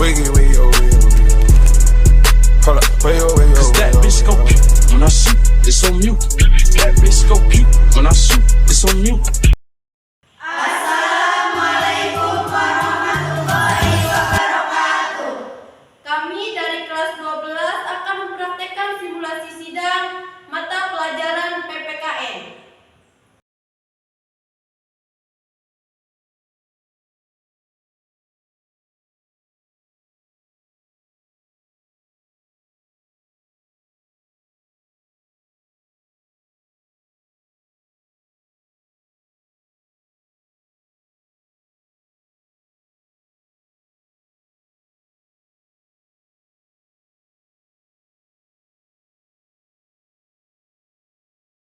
Wiggy, wiggy, oh, wiggy, oh, wiggy, oh. Hold up, wiggy, oh, wiggy, oh, Cause that bitch go puke when I shoot, it's on mute. That bitch go puke when I shoot, it's on mute. Assalamualaikum warahmatullahi wabarakatuh. Kami dari kelas 12 akan mempraktekkan simulasi sidang mata pelajaran PPKN.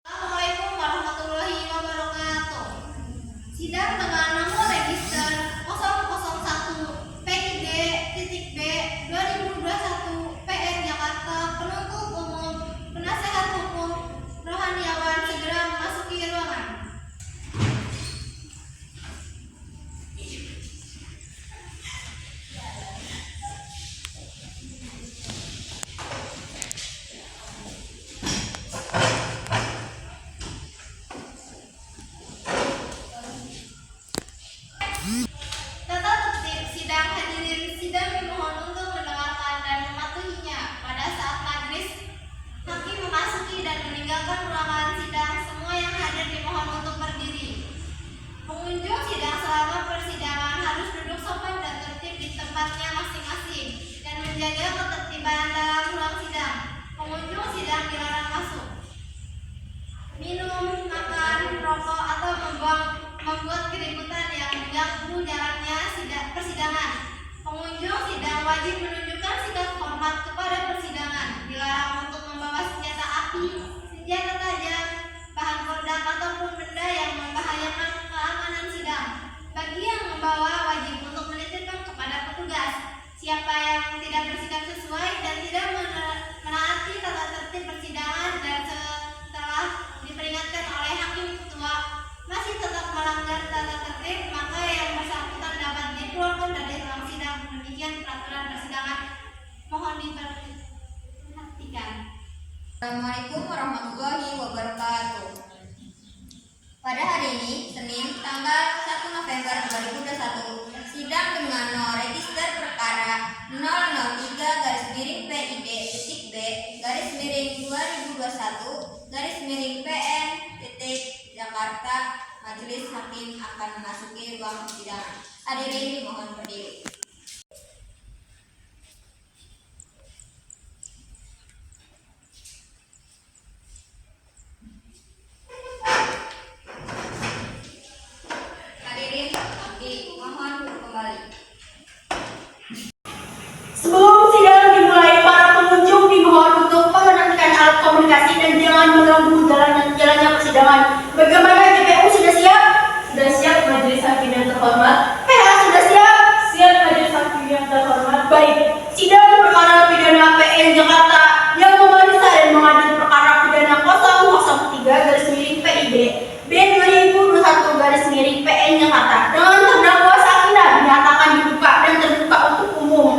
Assalamualaikum warahmatullahi wabarakatuh. Sidang dengan nomor register 001 PID.B 2021 PN Jakarta. Penuntut umum, penasehat hukum Rohaniawan segera memasuki ruangan. Tata tertib sidang. Hadirin sidang dimohon untuk mendengarkan dan mematuhinya. Pada saat majelis hakim memasuki dan meninggalkan ruangan sidang, semua yang hadir dimohon untuk berdiri. Pengunjung sidang selama persidangan harus duduk sopan dan tertib di tempatnya masing-masing dan menjaga ketertiban dalam ruang sidang. Pengunjung sidang dilarang masuk, minum, makan, merokok atau membuat keributan yang mengganggu jalannya persidangan. Pengunjung sidang wajib menunjukkan sikap hormat kepada persidangan. Dilarang untuk membawa senjata api, senjata tajam, bahan peledak ataupun benda yang membahayakan keamanan sidang. Bagi yang membawa wajib untuk menitipkan kepada petugas. Siapa yang tidak bersikap sesuai dan tidak menaati tata tertib persidangan dan setelah diperingatkan oleh hakim ketua masih tetap melanggar tata tertib, maka yang bersangkutan dapat dikeluarkan dari ruang sidang. Demikian peraturan persidangan, mohon diperhatikan. Assalamualaikum warahmatullahi wabarakatuh. Pada hari ini, Senin, tanggal 1 November 2021, sidang dengan nomor register perkara 003-PID.B-2021-PN Jakarta, majelis hakim akan memasuki ruang persidangan. Hadirin dimohon berdiri. Hadirin dimohon kembali. Sebelum sidang dimulai, para pengunjung dimohon untuk menenangkan alat komunikasi dan jangan mengganggu jalannya persidangan. Bagaimana JPU sudah siap? Sudah siap, majelis hakim yang terhormat. PH sudah siap? Siap, majelis hakim yang terhormat. Baik, sidang perkara pidana PN Jakarta yang memeriksa dan mengadili perkara pidana 003-PID B2021-PN Jakarta dengan terdakwa Sakinah dinyatakan dibuka dan terbuka untuk umum.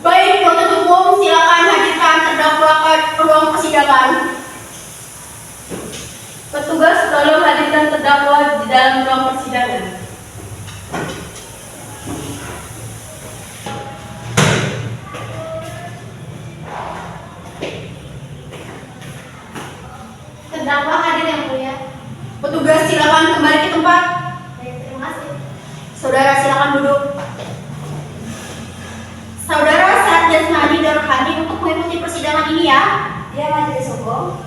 Baik, penuntut umum, silakan hadirkan terdakwa ke ruang persidangan. Petugas tolong hadirkan terdakwa di dalam ruang persidangan. Terdakwa hadir yang mulia. Petugas silakan kembali ke tempat. Baik, terima kasih. Saudara silakan duduk. Saudara Saad Jasmani dan Rohani untuk mengikuti persidangan ini ya. Ya, majelis hukum.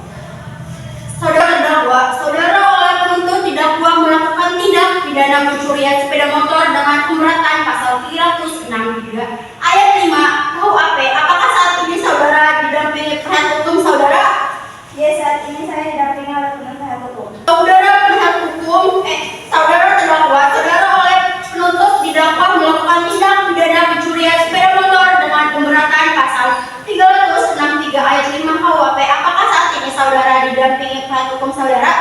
Saudara terdakwa, saudara oleh penuntut didakwa melakukan tindak pidana pencurian sepeda motor dengan pemberatan pasal 363 ayat 5 KUHP. Apakah saat ini saudara didampingi penasihat hukum saudara? Ya, saat ini saya didampingi oleh penasehat hukum. Saudara penasihat hukum, saudara terdakwa, saudara oleh penuntut didakwa melakukan tindak pidana pencurian sepeda motor dengan pemberatan pasal 363 ayat 5 KUHP. Apakah saat ini saudara didampingi penasihat hukum saudara?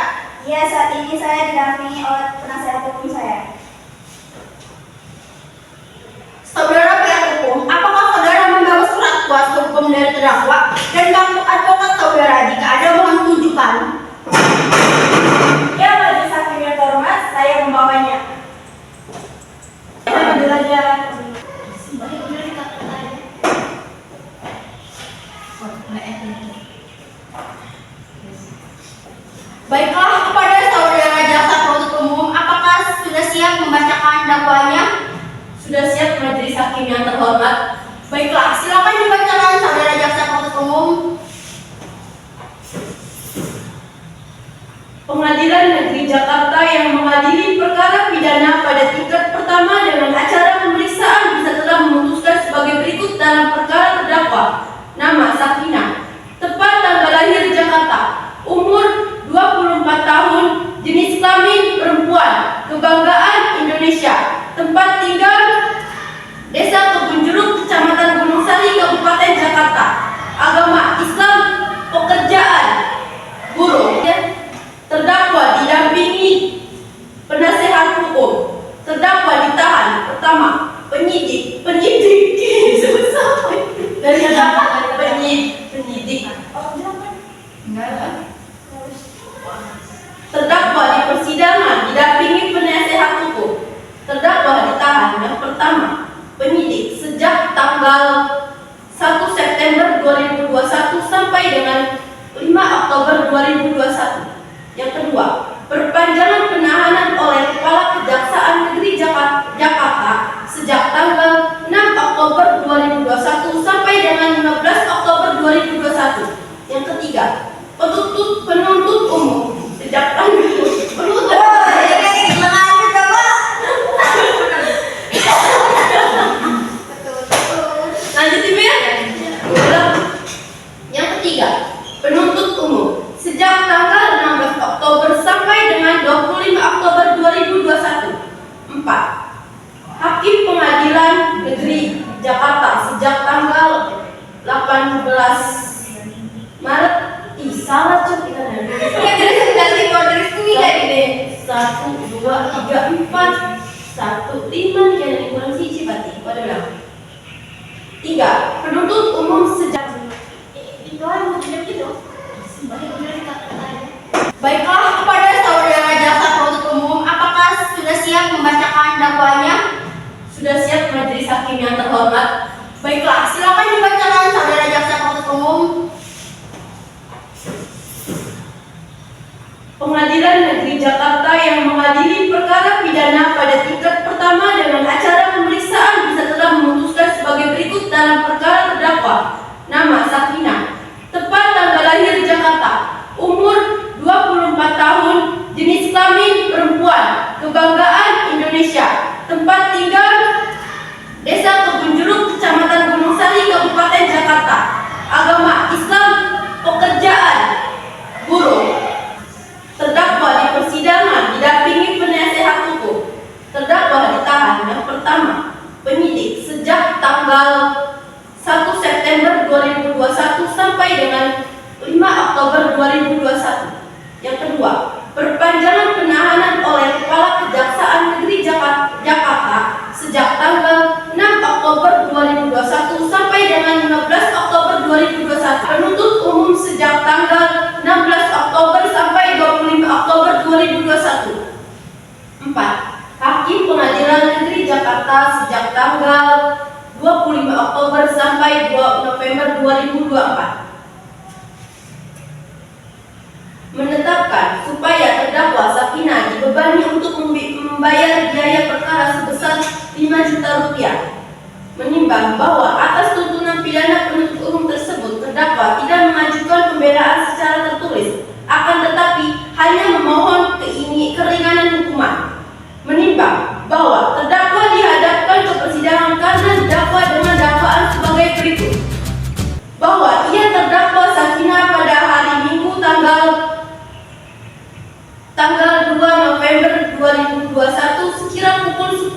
Ya, saat ini saya didampingi oleh penasehat hukum saya. hukum dari terdakwa dan bantu advokat saudara jika ada mohon tunjukkan. Ya, majelis hakim yang terhormat, saya membawanya. Saya belajar. Baiklah, kepada saudara jaksa penuntut umum, apakah sudah siap membacakan dakwaannya? Sudah siap majelis hakim yang terhormat. Baiklah, silakan dibacakan saudara jaksa penuntut umum. Pengadilan Negeri Jakarta yang mengadili perkara pidana pada tingkat pertama dengan acara pemeriksaan bisa telah memutuskan sebagai berikut dalam perkara terdakwa. Nama Sakinah, tepat tanggal lahir Jakarta, umur 24 tahun, jenis kelamin perempuan, kebanggaan Indonesia, tempat tinggal Desa Kebunjuruk, Kecamatan Gunung Sari, Kabupaten Jakarta, agama Islam, pekerjaan buruh. Terdakwa didampingi penasehat hukum. Terdakwa ditahan. Pertama, penyidik susah. Dari penyidik. Terdakwa di persidangan didampingi penasehat hukum. Terdakwa ditahan. Yang pertama, penyidik sejak tanggal 1 September 2021 sampai dengan 5 Oktober 2021. Yang kedua, perpanjangan penahanan oleh Kepala Kejaksaan Negeri Jakarta sejak tanggal 6 Oktober 2021 sampai dengan 15 Oktober 2021. Yang ketiga, penuntut umum sejak tanggal lanjut ya. Yang ketiga, penuntut umum sejak tanggal 16 Oktober sampai dengan 25 Oktober 2021. 4. Hakim Pengadilan Negeri Jakarta sejak tanggal 18 Maret. Salah cok kita dari 1, 2, 3, 4 1, 5 nih kurang siji berarti. Pada berapa? 3. Penuntut umum sejak Itu yang gitu. Baiklah, kepada saudara jaksa penuntut umum, apakah sudah siap membacakan dakwaannya? sudah siap majelis hakim yang terhormat. Baiklah, silakan dibacakan saudara jaksa penuntut umum. Pengadilan Negeri Jakarta yang mengadili perkara pidana pada tingkat pertama dengan acara pemeriksaan bisa telah memutuskan sebagai berikut dalam perkara terdakwa. Nama Sakinah, tepat tanggal lahir Jakarta, umur 24 tahun, jenis kelamin perempuan, kebanggaan Indonesia, tempat tinggal Desa Kebunjuruk, Kecamatan Gunung Sari, Kabupaten Jakarta, agama Islam, pekerjaan buruh. Terdakwa di persidangan didampingi penasehat hukum. Terdakwa ditahan. Yang pertama, penyidik sejak tanggal 1 September 2021 sampai dengan 5 Oktober 2021. Yang kedua, perpanjangan penahanan oleh Kepala Kejaksaan Negeri Jakarta sejak tanggal 6 Oktober 2021 sampai dengan 15 Oktober 2021. Penuntut umum sejak tanggal 16 Oktober sampai 25 Oktober 2021. 4. Hakim Pengadilan Negeri Jakarta sejak tanggal 25 Oktober sampai 2 November 2024. Menetapkan supaya terdakwa Sakinah dibebani untuk membayar biaya perkara sebesar 5 juta rupiah. Menimbang bahwa atas tuntutan pidana penuntut umum tersebut terdakwa tidak mengajukan pembelaan secara tertulis, akan tetapi hanya memohon keringanan hukuman. Menimbang bahwa terdakwa dihadapkan ke persidangan karena didakwa dengan dakwaan sebagai berikut: bahwa ia terdakwa Sakinah pada hari Minggu tanggal 2 November 2021 sekira pukul 10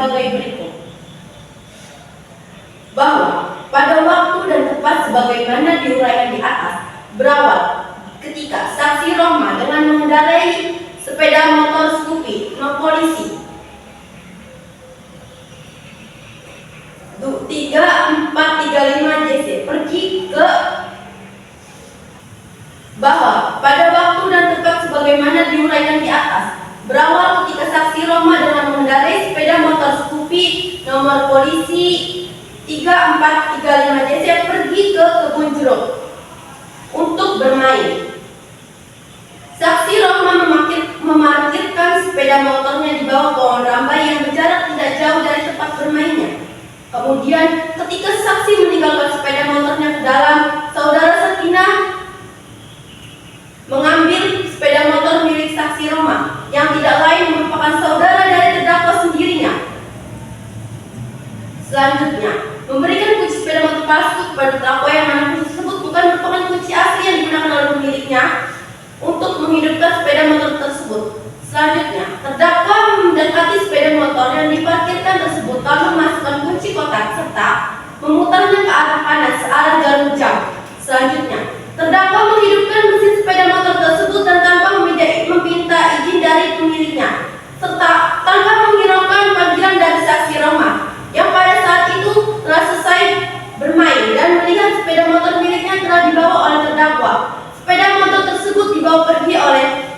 sebagai berikut. Bahwa pada waktu dan tempat sebagaimana diuraikan di atas berawal ketika saksi Roma dengan mengendarai sepeda motor Scoopy non polisi 3435 JC pergi ke bahwa pada waktu dan tempat sebagaimana diuraikan di atas berawal ketika saksi Roma dengan mengendarai sepeda motor Scoopy nomor polisi 3435 JC pergi ke kebun jeruk untuk bermain. Saksi Roma memarkirkan sepeda motornya di bawah pohon rambai yang berjarak tidak jauh dari tempat bermainnya. Kemudian ketika saksi meninggalkan sepeda motornya ke dalam, saudara Sakinah mengambil sepeda motor milik saksi Roma yang tidak lain merupakan saudara dari terdakwa sendirinya. Selanjutnya, memberikan kunci sepeda motor palsu kepada terdakwa yang mana kunci tersebut bukan merupakan kunci asli yang digunakan oleh pemiliknya untuk menghidupkan sepeda motor tersebut. Selanjutnya, terdakwa mendekati sepeda motor yang diparkirkan tersebut lalu memasukkan kunci kotak serta memutarnya ke arah kanan searah jarum jam. Selanjutnya, terdakwa menghidupkan mesin sepeda motor tersebut dan tanpa meminta izin dari pemiliknya serta tanpa menghiraukan panggilan dari saksi Roma yang pada saat itu telah selesai bermain dan melihat sepeda motor miliknya telah dibawa oleh terdakwa. Sepeda motor tersebut dibawa pergi oleh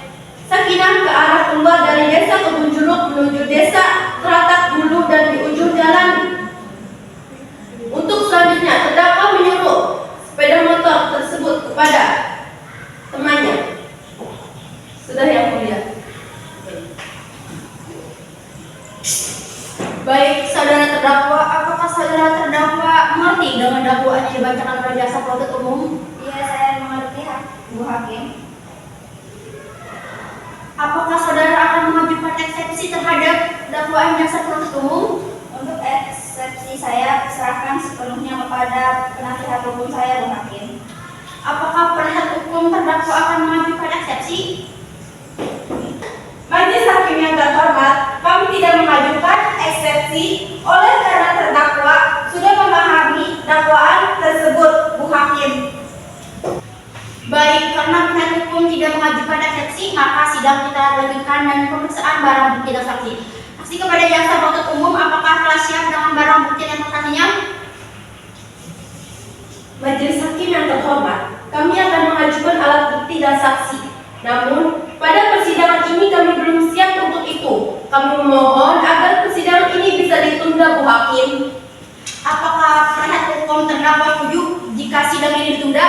Sakinah ke arah keluar dari desa Kebun Jeruk menuju desa Teratak Bulu dan di ujung jalan. Untuk selanjutnya, terdakwa menyuruh sepeda motor tersebut kepada temannya. Sudah yang mulia. Baik, saudara terdakwa, apakah saudara terdakwa mengerti dengan dakwaan yang dibacakan oleh jaksa penuntut umum? Iya, saya mengerti, Bu Hakim. Apakah saudara akan mengajukan eksepsi terhadap dakwaan jaksa penuntut umum? Untuk eksepsi saya serahkan sepenuhnya kepada penasihat hukum saya, Bu Hakim. Apakah penasihat hukum terdakwa akan mengajukan eksepsi? Majelis Hakim yang terhormat, kami tidak mengajukan eksepsi oleh karena terdakwa sudah memahami dakwaan tersebut, Bu Hakim. Baik, karena penasihat hukum tidak mengajukan eksepsi, maka sidang kita lanjutkan dan pemeriksaan barang bukti dan saksi. Saksi kepada jaksa penuntut umum, apakah telah siap dengan barang bukti dan saksinya? Majelis Hakim yang terhormat, kami akan mengajukan alat bukti dan saksi. Namun, pada persidangan ini kami belum siap untuk itu. Kami memohon agar persidangan ini bisa ditunda, Bu Hakim. Apakah penasihat hukum terdakwa setuju jika sidang ini ditunda?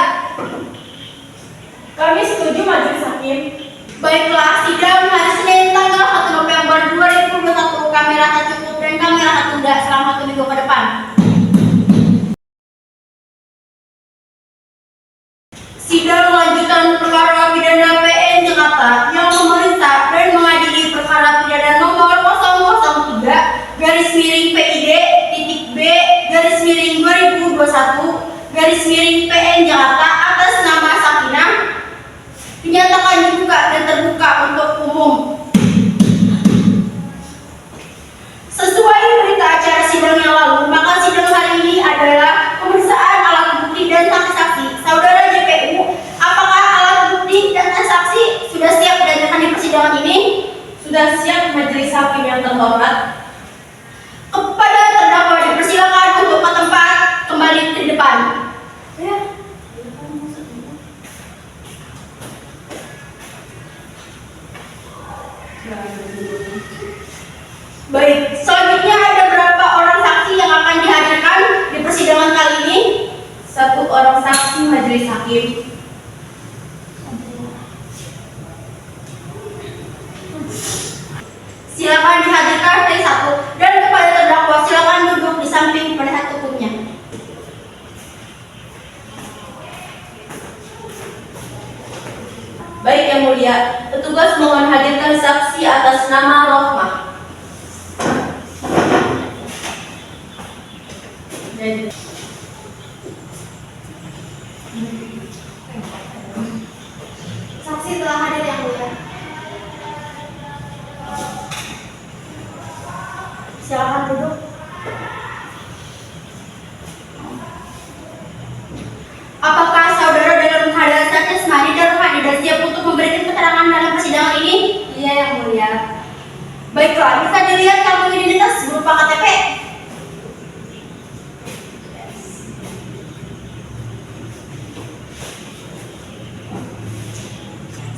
Kami setuju, Majelis Hakim. Baiklah, sidang hari Senin tanggal 1 November 2021 kami rasa cukup dan kami rasa tunda selama 1 minggu ke depan. Sidang lanjutan perkara pidana PN Jakarta yang memeriksa dan mengadili perkara pidana nomor 001-B/B/2021/PN Jakarta atas nama Sakinah dinyatakan dibuka dan terbuka untuk umum. Sesuai berita acara sidang yang lalu, maka sidang hari ini adalah pemeriksaan alat bukti dan saksi-saksi. Saudara JPU, apakah alat bukti dan saksi sudah siap diajukan di persidangan ini? Sudah siap, Majelis Hakim yang terhormat. Kepada terdakwa dipersilakan untuk ke tempat kembali ke depan. Baik, selanjutnya ada berapa orang saksi yang akan dihadirkan di persidangan kali ini? 1 orang saksi, Majelis Hakim. Silakan dihadirkan dari 1 dan kepada terdakwa silakan duduk di samping penasihat hukumnya. Baik yang mulia, petugas mohon hadirkan saksi atas nama Rohmah. Saksi telah hadir yang mulia. Silakan duduk. Sila, bisa dilihat kartu identitas berupa KTP.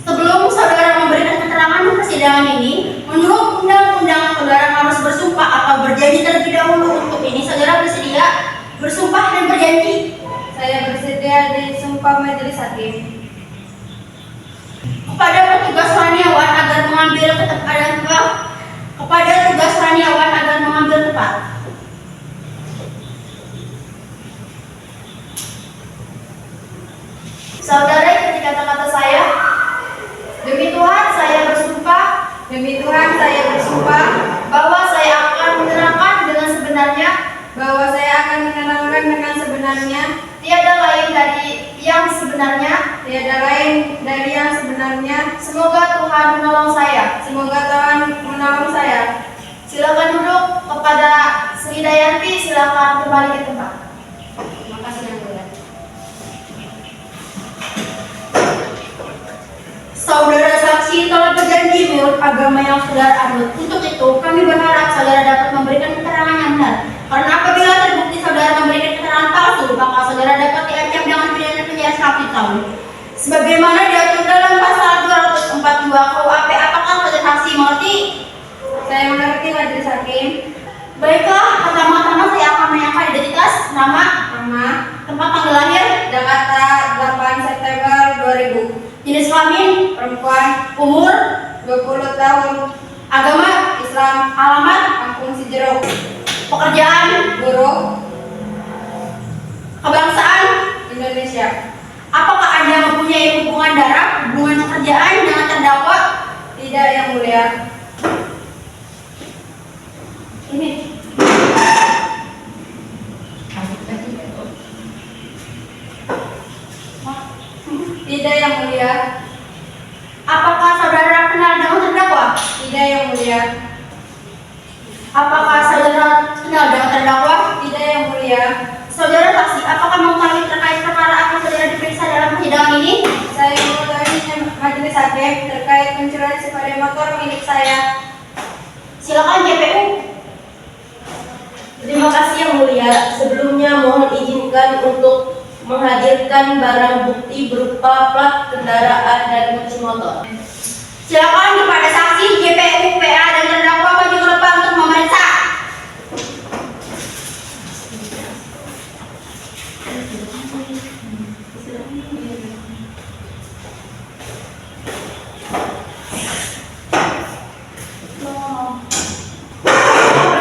Sebelum saudara memberikan keterangan di persidangan ini, menurut undang-undang saudara harus bersumpah atau berjanji terlebih dahulu. Untuk ini saudara bersedia bersumpah dan berjanji? Saya bersedia disumpah majelis hakim. Kepada petugas Raniawan agar mengambil tempat. Saudara ikuti kata-kata saya. Demi Tuhan saya bersumpah. Demi Tuhan saya bersumpah Bahwa saya akan menerangkan dengan sebenarnya. bahwa saya akan menerangkan dengan sebenarnya, Tiada lain dari yang sebenarnya. tiada lain dari yang sebenarnya. Semoga Tuhan menolong saya. Semoga Tuhan menolong saya. Silakan duduk. Kepada Sri Dayanti, silakan kembali ke tempat. Terima kasih yang mulia. Saudara saksi telah berjanji menurut agama yang saudara anut. Untuk itu, kami berharap saudara dapat memberikan keterangan yang benar. Karena apabila terbukti saudara memberikan keterangan palsu, maka saudara dapat diancam dengan pidana penjara 1 tahun. Sebagaimana diatur dalam pasal 242 KUHP. Apakah saudara saksi mengerti? Saya mengerti majelis hakim. Baiklah, pertama-tama saya akan menanyakan identitas, nama, Nama tempat tanggal lahir, Jakarta 8 September 2000. jenis kelamin, Perempuan umur, 20 tahun. agama, Islam. alamat, Kampung Cijeruk. pekerjaan, Buruh. kebangsaan. Indonesia. Apakah Anda mempunyai hubungan darah, hubungan pekerjaan dengan terdakwa? Tidak yang mulia. Ini. Tidak yang mulia. Apakah saudara kenal dengan terdakwa? Tidak yang mulia. Apakah saudara kenal dengan terdakwa? Tidak yang mulia. Saudara saksi, apakah mengetahui terkait perkara apa saudara diperiksa dalam persidangan ini? Saya mengetahui majelis hakim terkait pencurian sepeda motor milik saya. Silakan JPU. Terima kasih yang mulia. Sebelumnya mohon izinkan untuk menghadirkan barang bukti berupa plat kendaraan dan kunci motor. Silakan kepada saksi, JPU, PA dan terdakwa maju ke depan untuk memeriksa.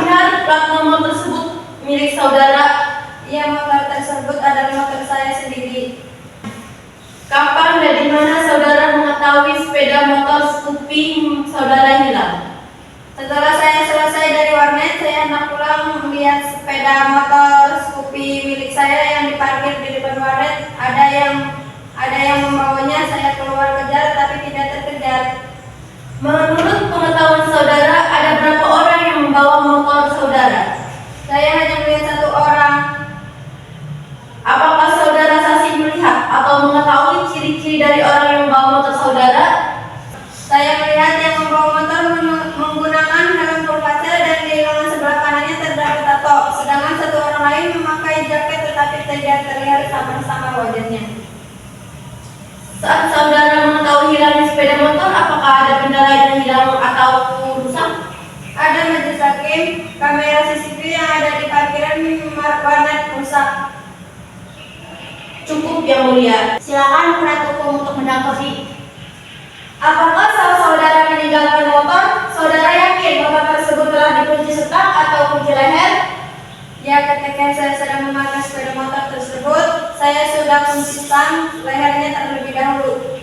Benar plat nomor tersebut milik saudara? Ia motor tersebut adalah motor saya sendiri. Kapan dan di mana saudara mengetahui sepeda motor Scoopy saudara hilang? Setelah saya selesai dari warnet, saya hendak pulang melihat sepeda motor Scoopy milik saya yang diparkir di depan warnet. Ada yang membawanya. Saya keluar kejar tapi tidak terkejar. Menurut pengetahuan saudara, ada berapa orang yang membawa motor saudara? Saya hanya melihat 1 orang. Apakah saudara saksi melihat atau mengetahui ciri-ciri dari orang yang membawa motor saudara? Saya melihat yang membawa motor menggunakan helm berkaca dan di lengan sebelah kanannya terdapat tato. Sedangkan 1 orang lain memakai jaket tetapi tidak terlihat sama-sama wajahnya. Saat saudara mengetahui hilangnya sepeda motor, apakah ada benda lain yang hilang atau rusak? Ada majelis hakim, kamera CCTV yang ada di parkiran warnet rusak. Cukup yang mulia. Silakan penasihat hukum untuk menanggapi. Apakah saat saudara meninggalkan motor, saudara yakin motor tersebut telah dikunci setak atau kunci leher? Ya, ketika saya sedang memakai sepeda motor tersebut, saya sudah kunci stang lehernya terlebih dahulu.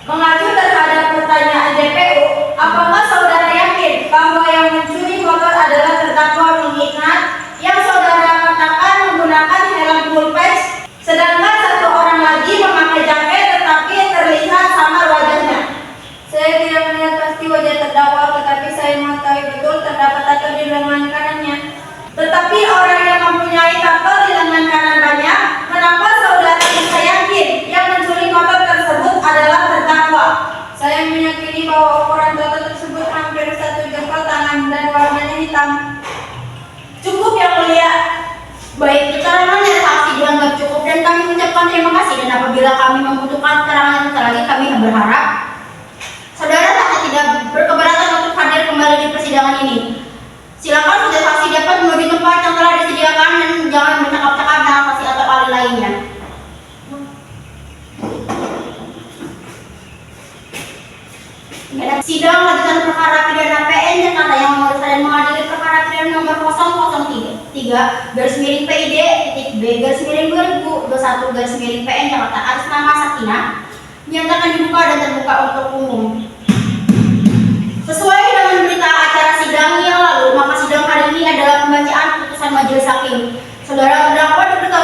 Mengacu terhadap pertanyaan JPU, apakah saudara yakin bahwa yang mencuri motor adalah terdakwa mengingat yang saudara katakan menggunakan helm full face, sedangkan 1 orang lagi memakai jaket tetapi terlihat samar wajahnya? Saya tidak melihat pasti wajah terdakwa, tetapi saya mengetahui betul terdapat tato di lengan kanannya. Tetapi orang yang mempunyai tato di lengan kanan banyak, kenapa saudara bisa yakin yang mencuri motor tersebut adalah terdakwa? Saya Apabila kami membutuhkan keterangan lagi, kami berharap saudara saksi tidak berkeberatan untuk hadir kembali di persidangan ini. Silakan saudara saksi dapat menuju tempat yang telah disediakan dan jangan bercakap-cakap dengan saksi atau ahli lainnya. Sidang lanjutan perkara pidana PN Jakarta yang memeriksa dan mengadili perkara pidana nomor 003-B/B/2021-PN Jakarta atas nama Sakinah menyatakan dibuka dan terbuka untuk umum. Sesuai dengan berita acara sidang yang lalu, maka sidang hari ini adalah pembacaan putusan majelis hakim. Saudara terdakwa diberikan